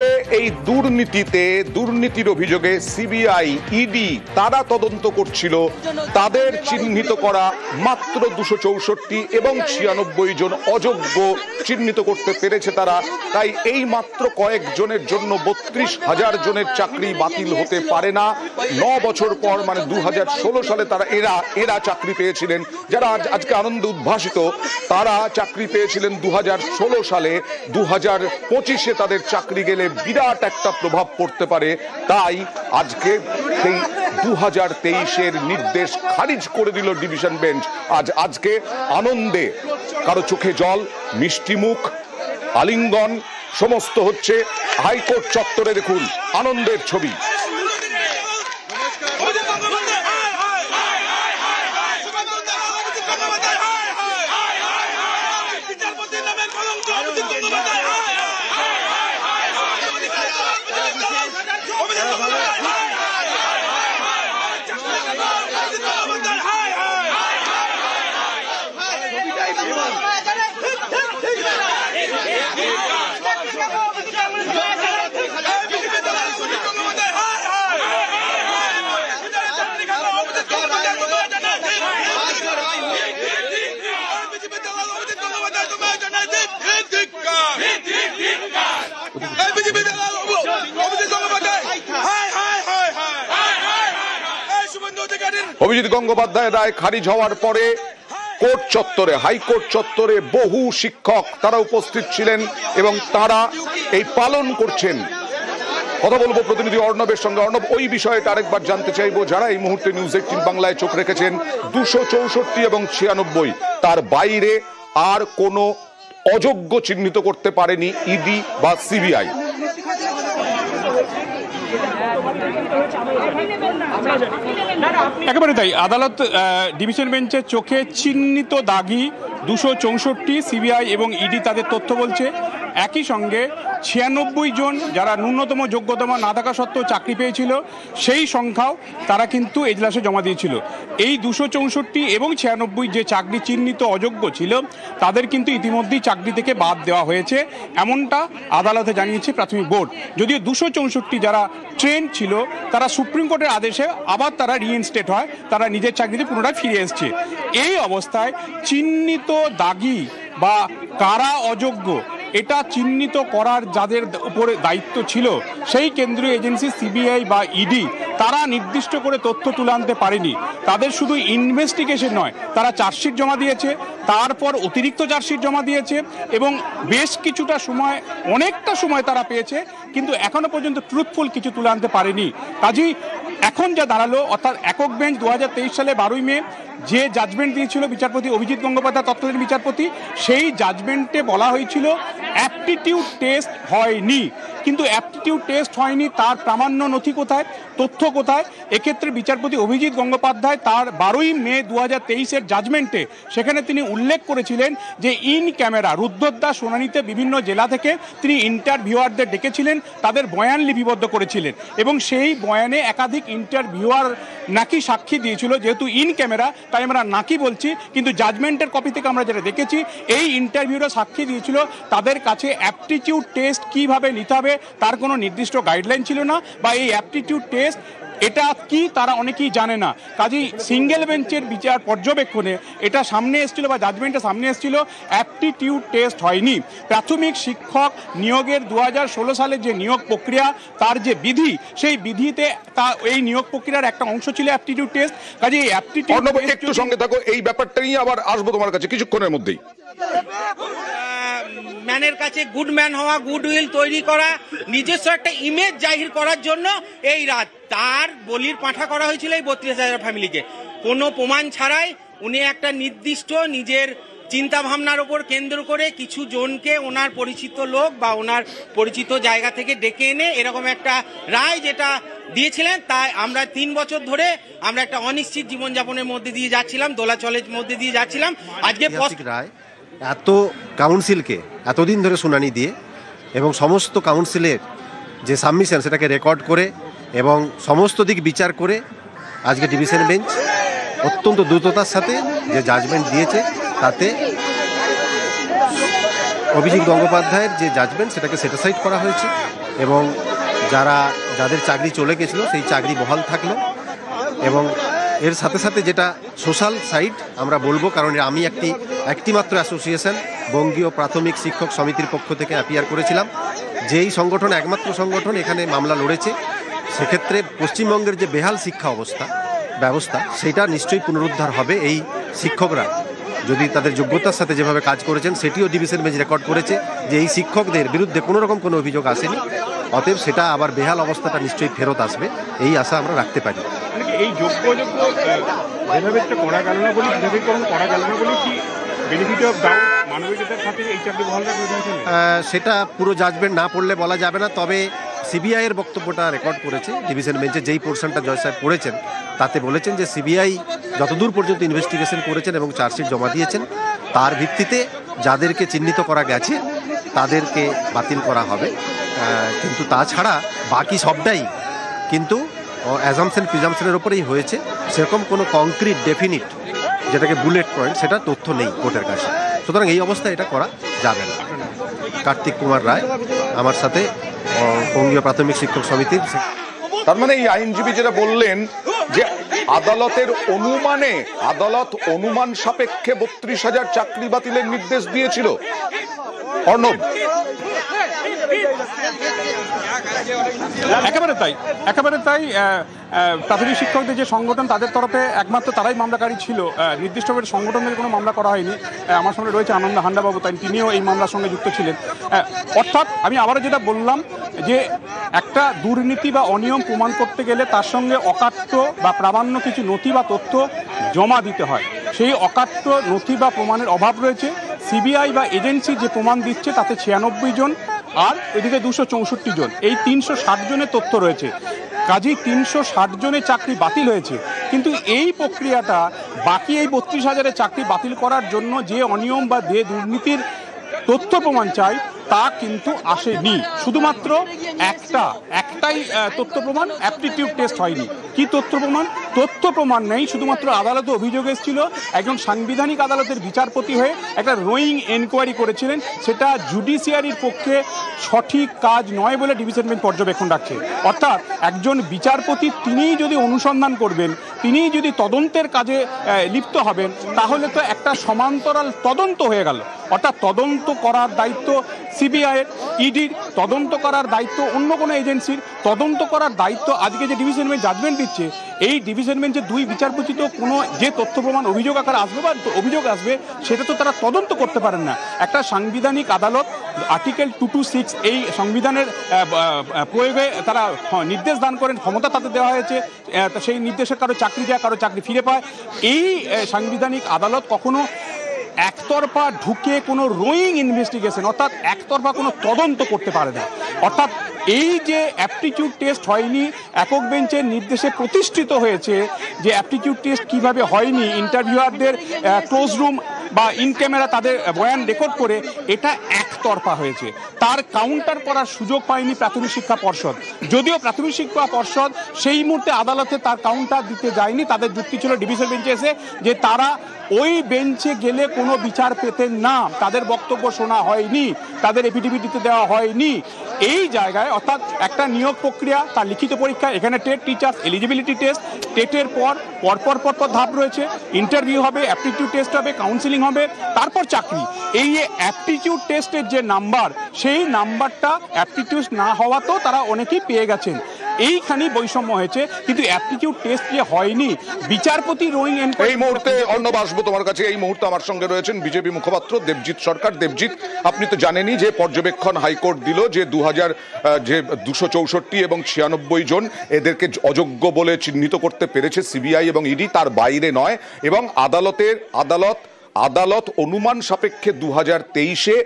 এই দুর্নীতির অভিযোগে সিবিআই, ইডি তারা তদন্ত করছিল। তাদের চিহ্নিত করা মাত্র 264 এবং 96 জন অযোগ্য চিহ্নিত করতে পেরেছে তারা। তাই এই মাত্র কয়েকজনের জন্য 32,000 জনের চাকরি বাতিল হতে পারে না। 9 বছর পর মানে 2016 সালে তারা এরা চাকরি পেয়েছিলেন। যারা আজকে আনন্দে উদ্ভাসিত তারা চাকরি পেয়েছিলেন 2016 সালে। 2025-এ তাদের চাকরি গেলে বিরাট একটা প্রভাব পড়তে পারে। তাই আজকে সেই 2023-এর নির্দেশ খারিজ করে দিল ডিভিশন বেঞ্চ। আজকে আনন্দে কারো চোখে জল, মিষ্টি মুখ, আলিঙ্গন সমস্ত হচ্ছে হাইকোর্ট চত্বরে। দেখুন আনন্দের ছবি। অভিজিৎ গঙ্গোপাধ্যায় রায় খারিজ হওয়ার পরে কোর্ট চত্বরে, হাইকোর্ট চত্বরে বহু শিক্ষক তারা উপস্থিত ছিলেন এবং তারা এই পালন করছেন। কথা বলবো প্রতিনিধি অর্ণবের সঙ্গে। অর্ণব, ওই বিষয়টা আরেকবার জানতে চাইবো। যারা এই মুহূর্তে নিউজ 18 বাংলায় চোখ রেখেছেন, 264 এবং 96, তার বাইরে আর কোনো অযোগ্য চিহ্নিত করতে পারেনি ইডি বা সিবিআই। একেবারে তাই। আদালত ডিভিশন বেঞ্চের চোখে চিহ্নিত দাগি 264, সিবিআই এবং ইডি তাদের তথ্য বলছে। একই সঙ্গে 96 জন যারা ন্যূনতম যোগ্যতম না থাকা সত্ত্বেও চাকরি পেয়েছিল, সেই সংখ্যাও তারা কিন্তু এজলাসে জমা দিয়েছিল। এই 264 এবং 96 যে চাকরি চিহ্নিত অযোগ্য ছিল তাদের কিন্তু ইতিমধ্যেই চাকরি থেকে বাদ দেওয়া হয়েছে, এমনটা আদালতে জানিয়েছে প্রাথমিক বোর্ড। যদিও 264 যারা ট্রেন ছিল তারা সুপ্রিম কোর্টের আদেশে আবার তারা রিইনস্টেট হয়, তারা নিজের চাকরিতে পুনরায় ফিরে এসছে। এই অবস্থায় চিহ্নিত দাগি বা কারা অযোগ্য এটা চিহ্নিত করার যাদের উপরে দায়িত্ব ছিল সেই কেন্দ্রীয় এজেন্সি সিবিআই বা ইডি তারা নির্দিষ্ট করে তথ্য তুলে আনতে পারেনি। তাদের শুধু ইনভেস্টিগেশন নয়, তারা চার্জশিট জমা দিয়েছে, তারপর অতিরিক্ত চার্জশিট জমা দিয়েছে এবং বেশ কিছুটা সময়, অনেকটা সময় তারা পেয়েছে, কিন্তু এখনো পর্যন্ত ট্রুথফুল কিছু তুলে আনতে পারেনি। কাজেই এখন যা দাঁড়ালো, অর্থাৎ একক বেঞ্চ 2023 সালে 12 মে যে জাজমেন্ট দিয়েছিল বিচারপতি অভিজিৎ গঙ্গোপাধ্যায় তত্ত্বাবধায়ক বিচারপতি, সেই জাজমেন্টে বলা হয়েছিল অ্যাপটিটিউড টেস্ট হয়নি। কিন্তু অ্যাপটিটিউড টেস্ট হয়নি তার প্রামাণ্য নথি কোথায়, তথ্য কোথায়? এক্ষেত্রে বিচারপতি অভিজিৎ গঙ্গোপাধ্যায় তার 12 মে 2023-এর জাজমেন্টে সেখানে তিনি উল্লেখ করেছিলেন যে ইন ক্যামেরা রুদ্ধদ্বার শুনানিতে বিভিন্ন জেলা থেকে তিনি ইন্টারভিউয়ারদের ডেকেছিলেন, তাদের বয়ান লিপিবদ্ধ করেছিলেন এবং সেই বয়ানে একাধিক ইন্টারভিউয়ার নাকি সাক্ষী দিয়েছিল। যেহেতু ইন ক্যামেরা তাই আমরা নাকি বলছি, কিন্তু জাজমেন্টের কপি থেকে আমরা যেটা দেখেছি এই ইন্টারভিউরা সাক্ষী দিয়েছিল তাদের কাছে অ্যাপটিটিউড টেস্ট কিভাবে নিতে হবে তার কোনো নির্দিষ্ট গাইডলাইন ছিল না, বা এই অ্যাপটিটিউড টেস্ট এটা কি তারা অনেকেই জানে না। কাজেই সিঙ্গেল বেঞ্চের বিচার পর্যবেক্ষণে এটা সামনে এসেছিল বা জাজমেন্টে সামনে এসেছিল অ্যাপটিটিউড টেস্ট হয়নি। প্রাথমিক শিক্ষক নিয়োগের 2016 সালের যে নিয়োগ প্রক্রিয়া তার যে বিধি, সেই বিধিতে তা এই নিয়োগ প্রক্রিয়ার একটা অংশ ছিল অ্যাপটিটিউড টেস্ট। কাজেই এই অ্যাপটিটিউড একটু সঙ্গে থাকো, এই ব্যাপারটা নিয়ে আবার আসবো তোমার কাছে কিছুক্ষণের মধ্যেই। ম্যানের কাছে গুড ম্যান হওয়া, গুড উইল তৈরি করা, নিজস্ব একটা ইমেজ জাহির করার জন্য এই রাত তার বলির পাঁঠা করা হয়েছিল এই 32,000 ফ্যামিলিকে। কোনো প্রমাণ ছাড়াই উনি একটা নির্দিষ্ট নিজের চিন্তা ভাবনার উপর কেন্দ্র করে কিছু জনকে ওনার পরিচিত লোক বা ওনার পরিচিত জায়গা থেকে ডেকে এনে এরকম একটা রায় যেটা দিয়েছিলেন, তাই আমরা 3 বছর ধরে আমরা একটা অনিশ্চিত জীবনযাপনের মধ্যে দিয়ে যাচ্ছিলাম, দোলাচলের মধ্যে দিয়ে যাচ্ছিলাম। আজকে রায় এত কাউন্সিলকে এতদিন ধরে শুনানি দিয়ে এবং সমস্ত কাউন্সিলের যে সাবমিশন সেটাকে রেকর্ড করে এবং সমস্ত দিক বিচার করে আজকে ডিভিশন বেঞ্চ অত্যন্ত দ্রুততার সাথে যে জাজমেন্ট দিয়েছে তাতে অভিজিৎ গঙ্গোপাধ্যায়ের যে জাজমেন্ট সেটাকে সেটিসফাইড করা হয়েছে এবং যাদের চাকরি চলে গেছিলো সেই চাকরি বহাল থাকলো। এবং এর সাথে সাথে যেটা সোশ্যাল সাইড আমরা বলবো, কারণ আমি একটি মাত্র অ্যাসোসিয়েশন বঙ্গীয় প্রাথমিক শিক্ষক সমিতির পক্ষ থেকে অ্যাপিয়ার করেছিলাম, যেই সংগঠন একমাত্র সংগঠন এখানে মামলা লড়েছে। সেক্ষেত্রে পশ্চিমবঙ্গের যে বেহাল শিক্ষা ব্যবস্থা সেটা নিশ্চয়ই পুনরুদ্ধার হবে। এই শিক্ষকরা যদি তাদের যোগ্যতার সাথে যেভাবে কাজ করেছেন সেটিও ডিভিশন বেঞ্চ রেকর্ড করেছে যে এই শিক্ষকদের বিরুদ্ধে কোনো রকম কোনো অভিযোগ আসেনি। অতএব সেটা আবার বেহাল অবস্থাটা নিশ্চয়ই ফেরত আসবে, এই আশা আমরা রাখতে পারি। এই যোগ্য যেভাবে করা গেল না বলি করা গেল না বলি কি বেনিফিট অফ ডাউট মানবিকতার খাতিরে এই চাকরি বহাল সেটা পুরো জাজমেন্ট না পড়লে বলা যাবে না। তবে সিবিআই এর বক্তব্যটা রেকর্ড করেছে ডিভিশন বেঞ্চে, যেই পোর্শনটা জয় সাহেব পড়েছেন তাতে বলেছেন যে সিবিআই যতদূর পর্যন্ত ইনভেস্টিগেশন করেছেন এবং চার্জশিট জমা দিয়েছেন তার ভিত্তিতে যাদেরকে চিহ্নিত করা গেছে তাদেরকে বাতিল করা হবে। কিন্তু তাছাড়া বাকি সবটাই কিন্তু অ্যাজাম্পশন প্রিজাম্পশনের উপরেই হয়েছে। সেরকম কোনো কংক্রিট ডেফিনিট যেটাকে বুলেট পয়েন্ট সেটা তথ্য নেই কোর্টের কাছে। সুতরাং এই অবস্থায় এটা করা যাবে না। কার্তিক কুমার রায় আমার সাথে বঙ্গীয় প্রাথমিক শিক্ষক সমিতির। তার মানে এই আইনজীবী যেটা বললেন যে আদালত অনুমান সাপেক্ষে 32,000 চাকরি বাতিলের নির্দেশ দিয়েছিল। অর্ণব, একেবারে তাই। প্রাথমিক শিক্ষকদের যে সংগঠন তাদের তরফে একমাত্র তারাই মামলাকারী ছিল, নির্দিষ্টভাবে সংগঠনের কোনো মামলা করা হয়নি। আমার সঙ্গে রয়েছে আনন্দ হান্ডাবাবু, তাই তিনিও এই মামলার সঙ্গে যুক্ত ছিলেন। অর্থাৎ আমি আবারও যেটা বললাম যে একটা দুর্নীতি বা অনিয়ম প্রমাণ করতে গেলে তার সঙ্গে অকাট্য বা প্রামাণ্য কিছু নথি বা তথ্য জমা দিতে হয়। সেই অকাট্য নথি বা প্রমাণের অভাব রয়েছে। সিবিআই বা এজেন্সি যে প্রমাণ দিচ্ছে তাতে 96 জন আর এদিকে 264 জন, এই 360 জনের তথ্য রয়েছে। কাজেই 360 জনের চাকরি বাতিল হয়েছে। কিন্তু এই প্রক্রিয়াটা বাকি এই 32,000 চাকরি বাতিল করার জন্য যে অনিয়ম বা যে দুর্নীতির তথ্য প্রমাণ চাই তা কিন্তু আসেনি। শুধুমাত্র একটাই তথ্য প্রমাণ, অ্যাপটিটিউড টেস্ট হয়নি। কি তথ্য প্রমাণ নেই, শুধুমাত্র আদালতে অভিযোগ এসেছিল। একজন সাংবিধানিক আদালতের বিচারপতি হয়ে একটা রোয়িং এনকোয়ারি করেছিলেন, সেটা জুডিশিয়ারির পক্ষে সঠিক কাজ নয় বলে ডিভিশন বেঞ্চ পর্যবেক্ষণ রাখছে। অর্থাৎ একজন বিচারপতি তিনিই যদি অনুসন্ধান করবেন, তিনিই যদি তদন্তের কাজে লিপ্ত হবেন, তাহলে তো একটা সমান্তরাল তদন্ত হয়ে গেল। অর্থাৎ তদন্ত করার দায়িত্ব সিবিআইয়ের, ইডির, তদন্ত করার দায়িত্ব অন্য কোনো এজেন্সির, তদন্ত করার দায়িত্ব আজকে যে ডিভিশন বেঞ্চ জাজমেন্ট দিচ্ছে, এই ডিভিশন বেঞ্চের 2 বিচারপতি তো কোনো যে তথ্য প্রমাণ অভিযোগ আকারে আসবে বা অভিযোগ আসবে সেটা তো তারা তদন্ত করতে পারেন না। একটা সাংবিধানিক আদালত আর্টিকেল 226 এই সংবিধানের প্রয়োগে তারা নির্দেশ দান করেন, ক্ষমতা তাদের দেওয়া হয়েছে, সেই নির্দেশে কারো চাকরি যায়, কারো চাকরি ফিরে পায়। এই সাংবিধানিক আদালত কখনো একতরফা ঢুকে কোনো রোয়িং ইনভেস্টিগেশন অর্থাৎ একতরফা কোনো তদন্ত করতে পারে না। অর্থাৎ এই যে অ্যাপটিটিউড টেস্ট হয়নি, একক বেঞ্চের নির্দেশে প্রতিষ্ঠিত হয়েছে যে অ্যাপটিটিউড টেস্ট কিভাবে হয়নি, ইন্টারভিউয়ারদের ক্লোজ রুম বা ইন ক্যামেরা তাদের বয়ান রেকর্ড করে এটা একতরফা হয়েছে। তার কাউন্টার করার সুযোগ পায়নি প্রাথমিক শিক্ষা পর্ষদ। যদিও প্রাথমিক শিক্ষা পর্ষদ সেই মুহূর্তে আদালতে তার কাউন্টার দিতে যায়নি, তাদের যুক্তি ছিল ডিভিশন বেঞ্চে এসে যে তারা ওই বেঞ্চে গেলে কোনো বিচার পেতেন না, তাদের বক্তব্য শোনা হয়নি, তাদের এফিডেভিট দিতে দেওয়া হয়নি। এই জায়গায় অর্থাৎ একটা নিয়োগ প্রক্রিয়া, তার লিখিত পরীক্ষা, এখানে টেট, টিচার্স এলিজিবিলিটি টেস্ট, টেটের পর ধাপ রয়েছে, ইন্টারভিউ হবে, অ্যাপটিটিউড টেস্ট হবে, কাউন্সিলিং হবে, তারপর চাকরি। এই অ্যাপটিটিউড টেস্টের যে নাম্বার, সেই নাম্বারটা অ্যাপটিটিউড না হওয়াতেও তারা অনেকেই পেয়ে গেছেন। এইখানেই বৈষম্য হয়েছে, কিন্তু অ্যাপটিটিউড টেস্ট যে হয়নি, বিচারপতি রোয়িং এই মুহূর্তে অর্ণব আসবো তোমার কাছে। এই মুহূর্তে আমার সঙ্গে রয়েছেন বিজেপি মুখপাত্র দেবজিৎ সরকার। দেবজিৎ, আপনি তো জানেনই যে পর্যবেক্ষণ হাইকোর্ট দিল যে 264 এবং 96 জন এদেরকে অযোগ্য বলে চিহ্নিত করতে পেরেছে সিবিআই এবং ইডি, তার বাইরে নয়। এবং আদালত অনুমান সাপেক্ষে 2023-এ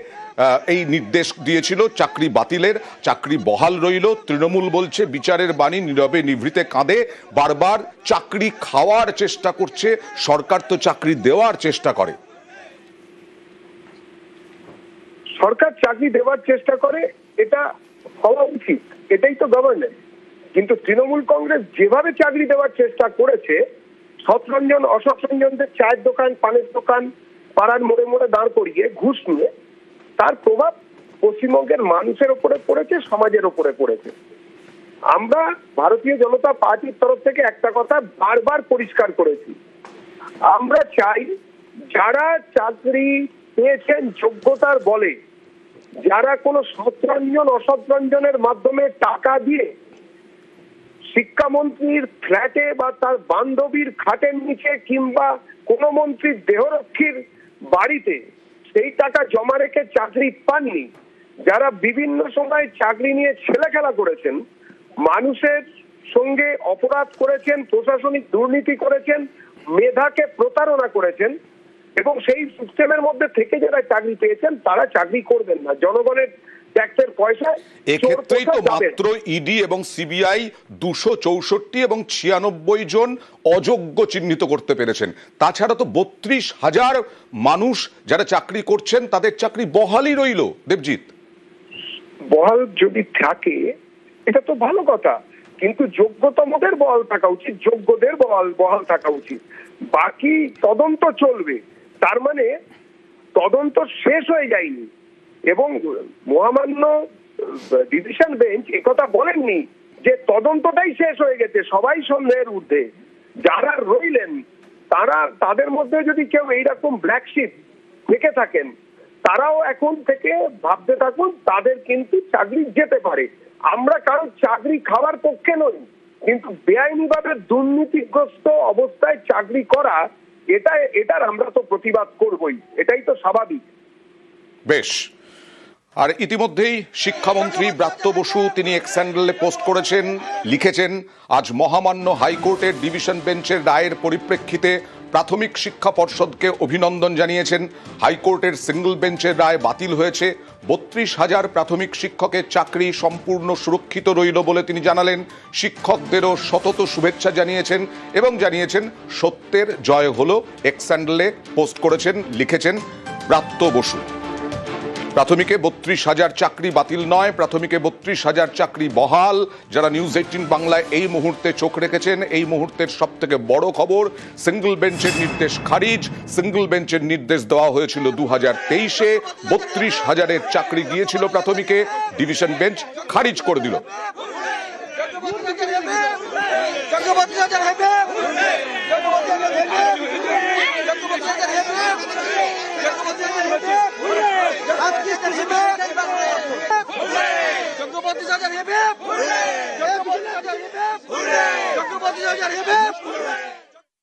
এই নির্দেশ দিয়েছিল চাকরি বাতিলের, চাকরি বহাল রইল। তৃণমূল বলছে বিচারের বাণী নীরবে নিভৃতে কাঁদে, বারবার চাকরি খাওয়ার চেষ্টা করছে, সরকার তো চাকরি দেওয়ার চেষ্টা করে। সরকার চাকরি দেওয়ার চেষ্টা করে, এটা হওয়া উচিত, এটাই তো গভর্নেন্স। কিন্তু তৃণমূল কংগ্রেস যেভাবে চাকরি দেওয়ার চেষ্টা করেছে, সৎরঞ্জন অসৎরঞ্জনদের চায়ের দোকান, পানের দোকান, পাড়ার মোড়ে মোড়ে দাঁড় করিয়ে ঘুষ নিয়ে, তার প্রভাব পশ্চিমবঙ্গের মানুষের উপরে পড়েছে, সমাজের উপরে পড়েছে। আমরা ভারতীয় জনতা পার্টির তরফ থেকে একটা কথা বারবার পরিষ্কার করেছি, আমরা চাই যারা চাকরি পেয়েছেন যোগ্যতার বলে, যারা কোনো সৎরঞ্জন অসৎরঞ্জনের মাধ্যমে টাকা দিয়ে শিক্ষামন্ত্রীর ফ্ল্যাটে বা তার বান্ধবীর খাটের নিচে কিংবা কোনো মন্ত্রীর দেহরক্ষীর বাড়িতে সেই টাকা জমা রেখে চাকরি পাননি, যারা বিভিন্ন সময় চাকরি নিয়ে ছেলেখেলা করেছেন, মানুষের সঙ্গে অপরাধ করেছেন, প্রশাসনিক দুর্নীতি করেছেন, মেধাকে প্রতারণা করেছেন এবং সেই সিস্টেমের মধ্যে থেকে যারা চাকরি পেয়েছেন তারা চাকরি করবেন না। জনগণের ট্যাক্সের পয়সায় এক্ষেত্রেই তো মাত্র ইডি এবং সিবিআই 264 এবং 96 জন অযোগ্য চিহ্নিত করতে পেরেছেন। তাছাড়া তো 32,000 মানুষ যারা চাকরি করছেন তাদের চাকরি বহালই রইল। দেবজিৎ, বহাল যদি থাকে এটা তো ভালো কথা, কিন্তু যোগ্যতমদের বহাল থাকা উচিত, যোগ্যদের বহাল থাকা উচিত। বাকি তদন্ত চলবে, তার মানে তদন্ত শেষ হয়ে যায়নি এবং মহামান্য ডিভিশন বেঞ্চ একথা বলেননি যে তদন্তটাই শেষ হয়ে গেছে। সবাই সন্দেহের ঊর্ধ্বে, যারা রইলেন তারা, তাদের মধ্যে যদি কেউ এইরকম ব্ল্যাক শিপ থেকে থাকেন তারাও এখন থেকে ভাবতে থাকুন, তাদের কিন্তু চাকরি যেতে পারে। আমরা কারো চাকরি খাওয়ার পক্ষে নই, কিন্তু বেআইনিভাবে দুর্নীতিগ্রস্ত অবস্থায় চাকরি করা এটার আমরা তো প্রতিবাদ করবই, এটাই তো স্বাভাবিক। বেশ। আর ইতিমধ্যেই শিক্ষামন্ত্রী ব্রাত্য বসু তিনি এক্স হ্যান্ডেলে পোস্ট করেছেন, লিখেছেন, আজ মহামান্য হাইকোর্টের ডিভিশন বেঞ্চের রায়ের পরিপ্রেক্ষিতে প্রাথমিক শিক্ষা পর্ষদকে অভিনন্দন জানিয়েছেন। হাইকোর্টের সিঙ্গল বেঞ্চের রায় বাতিল হয়েছে, 32,000 প্রাথমিক শিক্ষকের চাকরি সম্পূর্ণ সুরক্ষিত রইল বলে তিনি জানালেন। শিক্ষকদেরও শতত শুভেচ্ছা জানিয়েছেন এবং জানিয়েছেন সত্যের জয় হলো। এক্স হ্যান্ডেলে পোস্ট করেছেন, লিখেছেন ব্রাত্য বসু। প্রাথমিকে 32,000 চাকরি বাতিল নয়, প্রাথমিকে 32,000 চাকরি বহাল। যারা নিউজ 18 বাংলায় এই মুহূর্তে চোখ রেখেছেন, এই মুহূর্তের সব থেকে বড় খবর, সিঙ্গল বেঞ্চের নির্দেশ খারিজ। সিঙ্গল বেঞ্চের নির্দেশ দেওয়া হয়েছিল 2023-এ, 32,000-এর চাকরি গিয়েছিল প্রাথমিকে, ডিভিশন বেঞ্চ খারিজ করে দিল।